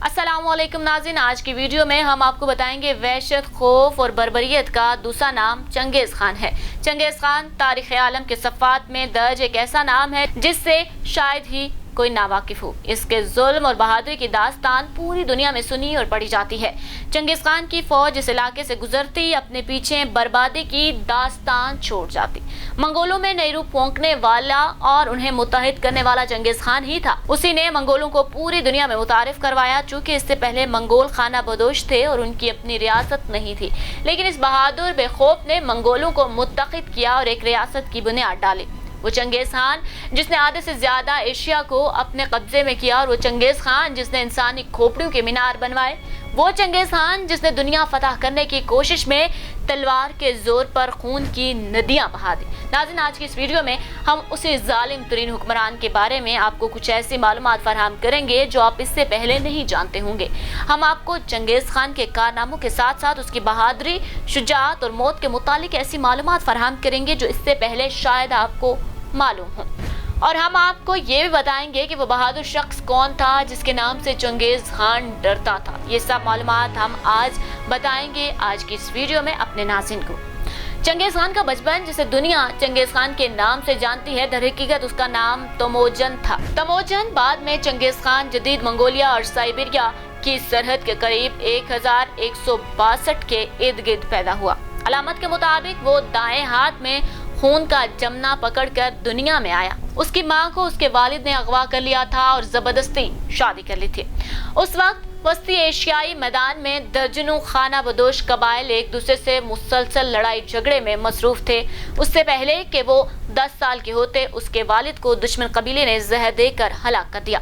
अस्सलाम वालेकुम नाज़रीन, आज की वीडियो में हम आपको बताएंगे वहशत, खौफ और बर्बरियत का दूसरा नाम चंगेज़ खान है। चंगेज़ खान तारीख़ आलम के सफ़ात में दर्ज एक ऐसा नाम है जिससे शायद ही कोई नावाकिफ हो। इसके जुल्म और बहादुरी की दास्तान पूरी दुनिया में सुनी और पढ़ी जाती है। चंगेज़ खान की फौज इस इलाके से गुजरती अपने पीछे बर्बादी की दास्तान छोड़ जाती। मंगोलों में नई रूह फूंकने वाला और उन्हें मुत्तहिद करने वाला चंगेज़ खान ही था। उसी ने मंगोलों को पूरी दुनिया में मुतारिफ करवाया। चूंकि इससे पहले मंगोल खाना बदोश थे और उनकी अपनी रियासत नहीं थी, लेकिन इस बहादुर बेखौफ ने मंगोलों को मुत्तहिद किया और एक रियासत की बुनियाद डाली। वो चंगेज़ खान जिसने आधे से ज्यादा एशिया को अपने कब्जे में किया, और वो चंगेज़ खान जिसने इंसानी खोपड़ियों के मीनार बनवाए। वो चंगेज़ खान जिसने दुनिया फतह करने की कोशिश में तलवार के जोर पर खून की नदियां बहा दी। नाज़रीन, आज की इस वीडियो में हम उसी जालिम तरीन हुक्मरान के बारे में आपको कुछ ऐसी मालूमात फराहम करेंगे जो आप इससे पहले नहीं जानते होंगे। हम आपको चंगेज़ खान के कारनामों के साथ साथ उसकी बहादुरी, शुजाअत और मौत के मुतालिक ऐसी मालूमात फराहम करेंगे जो इससे पहले शायद आपको मालूम हो। और हम आपको ये भी बताएंगे कि वो बहादुर शख्स कौन था जिसके नाम से चंगेज़ खान डरता था। ये सब मालूमात हम आज बताएंगे आज की इस वीडियो में अपने नाज़रीन को। चंगेज़ खान का बचपन, जिसे दुनिया चंगेज़ खान के नाम से जानती है, दरहकीकत उसका नाम तमोजन था। तमोजन बाद में चंगेज़ खान जदीद मंगोलिया और साइबेरिया की सरहद के करीब 1162 के इर्द गिर्द पैदा हुआ। अलामत के मुताबिक वो दाएं हाथ में खून का जमना पकड़कर दुनिया में आया। उसकी मां को उसके वालिद ने अगवा कर लिया था और जबरदस्ती शादी कर ली थी। उस वक्त वस्ती एशियाई मैदान में दर्जनों खाना बदोश कबाइल एक दूसरे से मुसलसल लड़ाई झगड़े में मसरूफ थे। उससे पहले कि वो 10 साल के होते, उसके वालिद को दुश्मन कबीले ने जहर देकर हलाक कर दिया।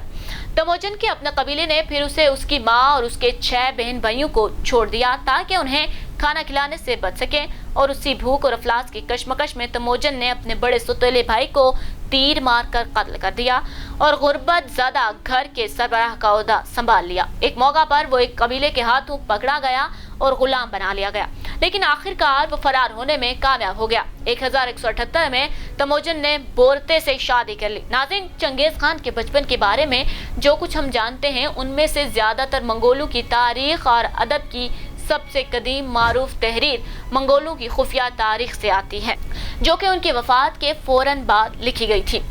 तमोजन के अपने कबीले ने फिर उसे, उसकी माँ और उसके 6 बहन भाइयों को छोड़ दिया ताकि उन्हें खाना खिलाने से बच सके। और उसी भूख और अफलास की कशमकश में तमोजन ने अपने बड़े सौतेले भाई को तीर मारकर कत्ल कर दिया और गुर्बत ज़्यादा घर के सरबराह का ओहदा संभाल लिया। एक मौका पर वो एक कबीले के हाथों पकड़ा गया और गुलाम बना लिया गया, लेकिन आखिरकार वो फरार होने में कामयाब हो गया। 1178 में तमोजन ने बोरते से शादी कर ली। नाज़रीन, चंगेज़ खान के बचपन के बारे में जो कुछ हम जानते हैं उनमें से ज्यादातर मंगोलों की तारीख और अदब की सबसे कदीम मारूफ तहरीर मंगोलों की खुफिया तारीख से आती है, जो कि उनकी वफात के फौरन बाद लिखी गई थी।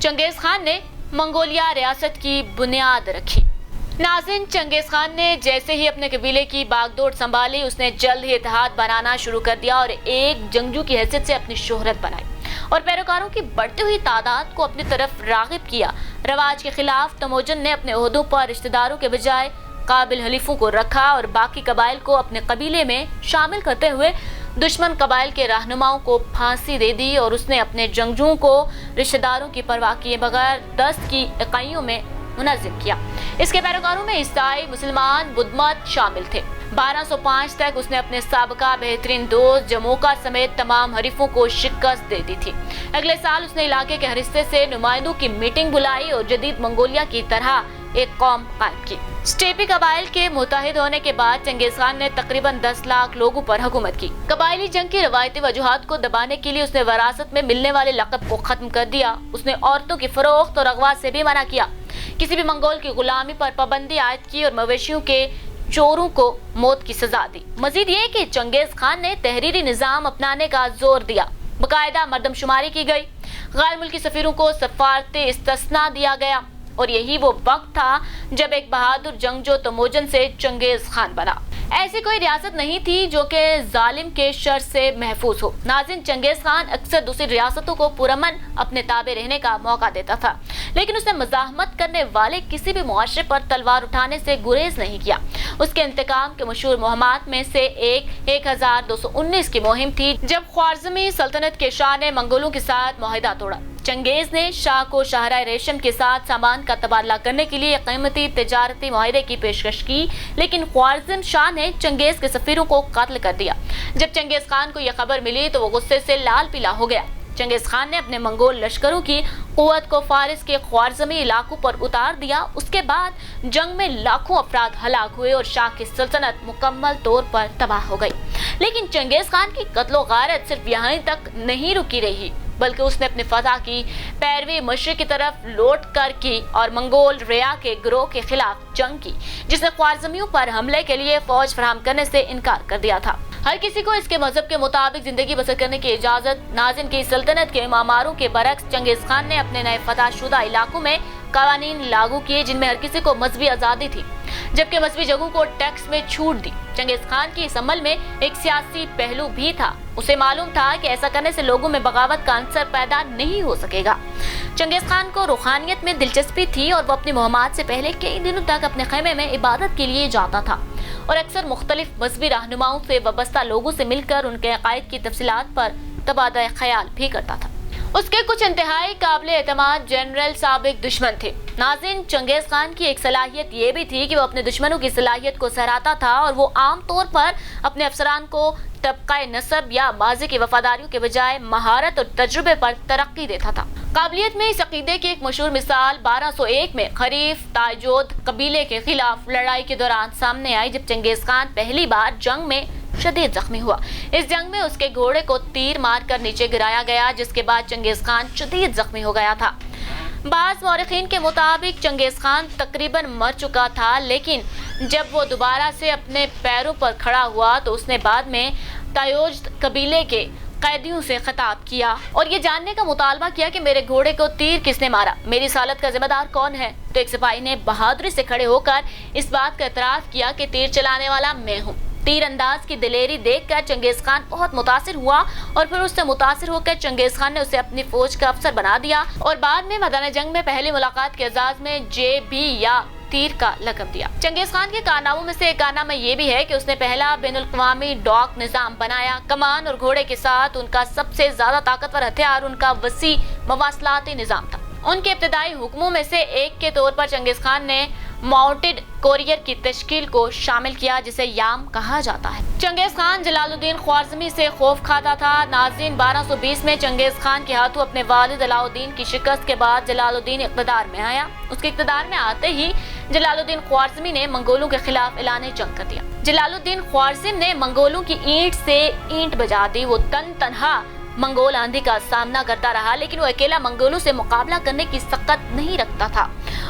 चंगेज़ खान ने मंगोलिया रियासत की बुनियाद रखी। नाज़रीन, चंगेज़ खान ने जैसे ही अपने कबीले की बागडोर संभाली, उसने जल्द ही इत्तेहाद बनाना शुरू कर दिया और एक जंगजू की हैसियत से अपनी शोहरत बनाई और पैरोकारों की बढ़ती हुई तादाद को अपनी तरफ राग़िब किया। रवाज के खिलाफ तमोजन ने अपने ओहदों पर रिश्तेदारों के बजाय काबिल हलीफों को रखा और बाकी कबाइल को अपने कबीले में शामिल करते हुए दुश्मन कबाइल के रहनुमाओं को फांसी दे दी और उसने अपने जंगजुओं को रिश्तेदारों की परवाह किए बगैर 10 की इकाइयों में मुनज़्ज़म किया। इसके पैरोकारों में ईसाई, मुसलमान, बुद्ध मत शामिल थे। 1205 तक उसने अपने साबका बेहतरीन दोस्त जमोका समेत तमाम हरीफों को शिकस्त दे दी थी। अगले साल उसने इलाके के हर हिस्से से नुमाइंदों की मीटिंग बुलाई और जदीद मंगोलिया की तरह एक कौम कायम की। स्टेपी कबाइल के मुत्तहिद होने के बाद चंगेज़ खान ने तकरीबन 10 लाख लोगों पर हुकूमत की। कबाइली जंग की रवायती वजूहात को दबाने के लिए उसने विरासत में मिलने वाले लक़ब को खत्म कर दिया। उसने औरतों की फरोख्त और अगवा से भी मना किया, किसी भी मंगोल की गुलामी पर पाबंदी आयद की और मवेशियों के चोरों को मौत की सजा दी। मजीद ये कि चंगेज़ खान ने तहरीरी निज़ाम अपनाने का जोर दिया। बाकायदा मर्दमशुमारी की गई, गैर मुल्की सफीरों को सफारती इस्तिस्ना दिया गया और यही वो वक्त था जब एक बहादुर जंगजू तमोजन से चंगेज़ खान बना। ऐसी कोई रियासत नहीं थी जो कि जालिम के शर से महफूज हो। नाज़रीन, चंगेज़ खान अक्सर दूसरी रियासतों को पुरअमन अपने ताबे रहने का मौका देता था, लेकिन उसने मज़ाहमत करने वाले किसी भी मुआशरे पर तलवार उठाने से गुरेज नहीं किया। उसके इंतकाम के मशहूर मुहिमात में से एक 1219 की मुहिम थी, जब ख्वारिज़मी सल्तनत के शाह ने मंगोलों के साथ मुआहिदा तोड़ा। चंगेज़ ने शाह को शाहराह रेशम के साथ सामान का तबादला करने के लिए कीमती तिजारती मुआहदे की पेशकश की, लेकिन ख्वारिज़म शाह ने चंगेज़ के सफीरों को कत्ल कर दिया। जब चंगेज़ खान को यह खबर मिली तो वो गुस्से से लाल पीला हो गया। चंगेज़ खान ने अपने मंगोल लश्करों की कुव्वत को फारिस के ख्वारिज़मी इलाकों पर उतार दिया। उसके बाद जंग में लाखों अफराद हलाक हुए और शाह की सल्तनत मुकम्मल तौर पर तबाह हो गई। लेकिन चंगेज़ खान की कत्लो गारत सिर्फ यहाँ तक नहीं रुकी रही। बल्कि उसने अपनी फतह की पैरवी मशरिक की तरफ लौट कर की और मंगोल रिया के गिरोह के खिलाफ जंग की, जिसने ख्वारिज़मियों पर हमले के लिए फौज फराहम करने से इनकार कर दिया था। हर किसी को इसके मजहब के मुताबिक जिंदगी बसर करने की इजाजत। नाज़िन की सल्तनत के मामारों के बरक्स चंगेज खान ने अपने नए फतह शुदा इलाकों में कानून लागू किए जिनमें हर किसी को मजहबी आज़ादी थी, जबकि मजहबी जगहों को टैक्स में छूट दी। चंगेज खान की इस अमल में एक सियासी पहलू भी था। उसे मालूम था कि ऐसा करने से लोगों में बगावत का अंसर पैदा नहीं हो सकेगा। चंगेज खान को रूहानियत में दिलचस्पी थी और वो अपनी मुहम्मद से पहले कई दिनों तक अपने खेमे में इबादत के लिए जाता था और अक्सर मुख्तलिफ मजहबी रहनुमाओं से वाबस्ता लोगों से मिलकर उनके अकायद की तफसीलात पर तबादला ख्याल भी करता था। उसके कुछ इंतहाई काबिल एतमाद जनरल साबिक दुश्मन थे। नाज़िन, चंगेज खान की एक सलाहियत ये भी थी कि वो अपने दुश्मनों की सलाहियत को सराहता था और वो आम तौर पर अपने अफसरान को तबका नसब या माजी की वफादारियों के बजाय महारत और तजुर्बे पर तरक्की देता था। काबिलियत में इस अकीदे की एक मशहूर मिसाल 1201 में खरीफ ताजोद कबीले के खिलाफ लड़ाई के दौरान सामने आई, जब चंगेज खान पहली बार जंग में शदीद जख्मी हुआ। इस जंग में उसके घोड़े को तीर मारकर नीचे गिराया गया, जिसके बाद चंगेज खान शदीद जख्मी हो गया था। बाज़ मौरखीन के मुताबिक चंगेज खान तकरीबन मर चुका था, लेकिन जब वो दोबारा से अपने पैरों पर खड़ा हुआ तो उसने बाद में तायोज कबीले के कैदियों से खिताब किया और ये जानने का मुतालबा किया कि मेरे घोड़े को तीर किसने मारा, मेरी इस हालत का जिम्मेदार कौन है। तो एक सिपाही ने बहादुरी से खड़े होकर इस बात का एतराफ़ किया कि तीर चलाने वाला मैं हूँ। तीर अंदाज की दिलेरी देखकर चंगेज खान बहुत मुतासिर हुआ और फिर उससे मुतासिर होकर चंगेज खान ने उसे अपनी फौज का अफसर बना दिया और बाद में मैदान जंग में पहली मुलाकात के एजाज में JB या तीर का लक़ब दिया। चंगेज खान के कारनामों में से एक कारनामा ये भी है कि उसने पहला बैनुल-अक़वामी डॉक निज़ाम बनाया। कमान और घोड़े के साथ उनका सबसे ज्यादा ताकतवर हथियार उनका वसी मवासलाती निज़ाम था। उनके इब्तदाई हुक्मों में से एक के तौर पर चंगेज खान ने माउंटेड कोरियर की तश्कील को शामिल किया, जिसे याम कहा जाता है। चंगेज खान जलालुद्दीन ख्वारिज़मी से खौफ खाता था। नाज़रीन, 1220 में चंगेज खान के हाथों अपने वालिद अलाउद्दीन की शिकस्त के बाद जलालुद्दीन इक़्तिदार में आया। उसके इक़्तिदार में आते ही जलालुद्दीन ख्वारिज़मी ने मंगोलों के खिलाफ ऐलान जंग कर दिया। जलालुद्दीन ख्वारिज़म ने मंगोलों की ईंट से ईंट बजा दी। वो तनहा मंगोल आंधी का सामना करता रहा, लेकिन वो अकेला मंगोलों से मुकाबला करने की सकत नहीं रखता था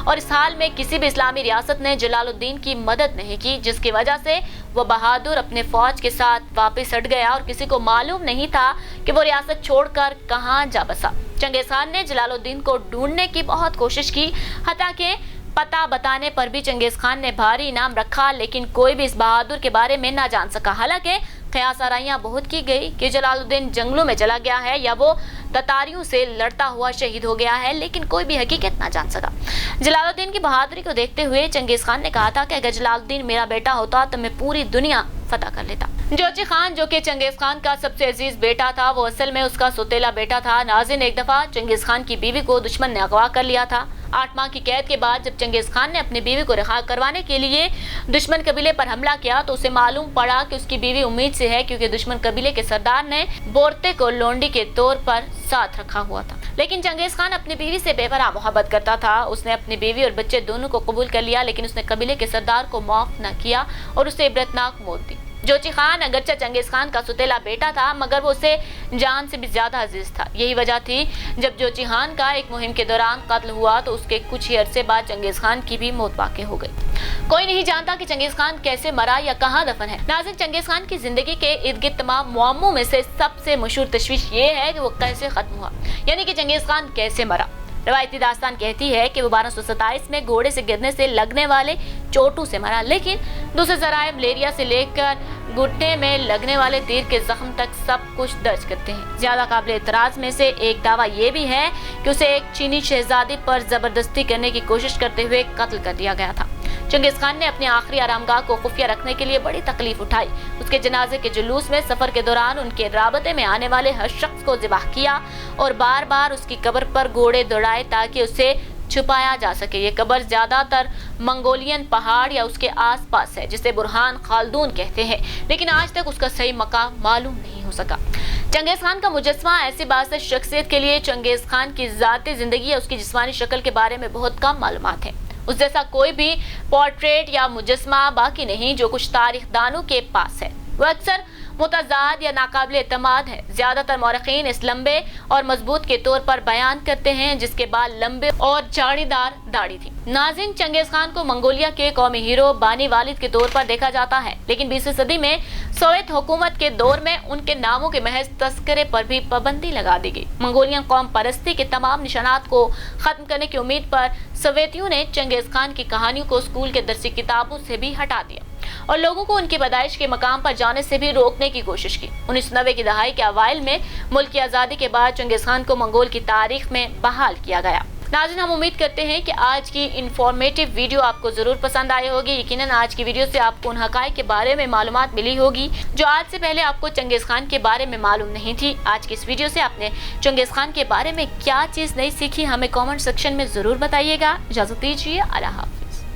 और इस हाल में किसी भी इस्लामी रियासत ने जलालुद्दीन की मदद नहीं की, जिसकी वजह से वो बहादुर अपने फौज के साथ वापस हट गया और किसी को मालूम नहीं था कि वो रियासत छोड़कर कहाँ जा बसा। चंगेज खान ने जलालुद्दीन को ढूंढने की बहुत कोशिश की, हत्ता के पता बताने पर भी चंगेज खान ने भारी इनाम रखा, लेकिन कोई भी इस बहादुर के बारे में ना जान सका। हालांकि क़यास आराइयां बहुत की गई कि जलालुद्दीन जंगलों में चला गया है या वो ततारियों से लड़ता हुआ शहीद हो गया है, लेकिन कोई भी हकीकत ना जान सका। जलालुद्दीन की बहादुरी को देखते हुए चंगेज खान ने कहा था कि अगर जलालुद्दीन मेरा बेटा होता तो मैं पूरी दुनिया फतह कर लेता। जोची खान, जो कि चंगेज खान का सबसे अजीज बेटा था, वो असल में उसका सौतेला बेटा था। नाज़रीन, एक दफा चंगेज खान की बीवी को दुश्मन ने अगवा कर लिया था। 8 माह की कैद के बाद जब चंगेज खान ने अपनी बीवी को रिहा करवाने के लिए दुश्मन कबीले पर हमला किया तो उसे मालूम पड़ा कि उसकी बीवी उम्मीद से है, क्योंकि दुश्मन कबीले के सरदार ने बोरते को लोंडी के तौर पर साथ रखा हुआ था। लेकिन चंगेज खान अपनी बीवी से बेपनाह मोहब्बत करता था। उसने अपनी बीवी और बच्चे दोनों को कबूल कर लिया, लेकिन उसने कबीले के सरदार को माफ न किया और उसे इबरतनाक मौत दी। जोची खान अगरचे चंगेज खान का सौतेला बेटा था, मगर वो उसे जान से भी ज्यादा अजीज था। यही वजह थी जब जोची खान का एक मुहिम के दौरान कत्ल हुआ तो उसके कुछ ही अरसे बाद चंगेज खान की भी मौत वाक़ई हो गई। कोई नहीं जानता कि चंगेज खान कैसे मरा या कहाँ दफन है। नाज़रीन, चंगेज खान की जिंदगी के इर्द गिर्द तमाम मुअम्मों में से सबसे मशहूर तशवीश ये है कि वो कैसे खत्म हुआ, यानी कि चंगेज खान कैसे मरा। रवायती दास्तान कहती है कि वो 1227 में घोड़े से गिरने से लगने वाले चोटों से मरा, लेकिन दूसरे जराए मलेरिया से लेकर घुटने में लगने वाले तीर के जख्म तक सब कुछ दर्ज करते हैं। ज्यादा काबिल एतराज में से एक दावा ये भी है कि उसे एक चीनी शहजादी पर जबरदस्ती करने की कोशिश करते हुए कत्ल कर दिया गया था। चंगेज खान ने अपनी आखिरी आरामगाह को खुफिया रखने के लिए बड़ी तकलीफ उठाई। उसके जनाजे के जुलूस में सफर के दौरान उनके राबते में आने वाले हर शख्स को ज़िबाह किया और बार बार उसकी कब्र पर घोड़े दौड़ाए ताकि उसे छुपाया जा सके। ये कब्र ज्यादातर मंगोलियन पहाड़ या उसके आसपास है, जिसे बुरहान खालदून कहते हैं, लेकिन आज तक उसका सही मकाम मालूम नहीं हो सका। चंगेज खान का मुजस्समा ऐसी बात शख्सियत के लिए चंगेज खान की ज़ाती जिंदगी या उसकी जिस्मानी शक्ल के बारे में बहुत कम मालूमात है। उस जैसा कोई भी पोर्ट्रेट या मुजस्समा बाकी नहीं जो कुछ तारीख दानों के पास है। वो अक्सर متضاد یا ناقابل اعتماد ہے۔ زیادہ تر مورخین اس لمبے اور مضبوط کے طور پر بیان کرتے ہیں جس کے بعد لمبے اور جاڑی دار داڑھی تھی۔ ناظرین، چنگیز خان کو منگولیا کے قومی ہیرو بانی والد کے طور پر دیکھا جاتا ہے، لیکن 20ویں صدی میں سوویت حکومت کے دور میں ان کے ناموں کے محض تذکرے پر بھی پابندی لگا دی گئی۔ منگولین قوم پرستی کے تمام نشانات کو ختم کرنے کی امید پر سوویتیوں نے چنگیز خان کی کہانیوں کو اسکول کے درسی کتابوں سے بھی ہٹا دیا اور لوگوں کو ان کی پیدائش کے مقام پر جانے سے بھی روکنے کی کوشش کی۔ 1990 کی دہائی کے اوائل میں ملک کی آزادی کے بعد چنگیز خان کو منگول کی تاریخ میں بحال کیا گیا۔ ناظرین، ہم امید کرتے ہیں کہ آج کی انفارمیٹو ویڈیو آپ کو ضرور پسند آئی ہوگی۔ یقیناً آج کی ویڈیو سے آپ کو ان حقائق کے بارے میں معلومات ملی ہوگی جو آج سے پہلے آپ کو چنگیز خان کے بارے میں معلوم نہیں تھی۔ آج کی اس ویڈیو سے آپ نے چنگیز خان کے بارے میں کیا چیز نہیں سیکھی، ہمیں کامنٹ سیکشن میں ضرور بتائیے گا۔ اجازت دیجیے، اللہ حافظ۔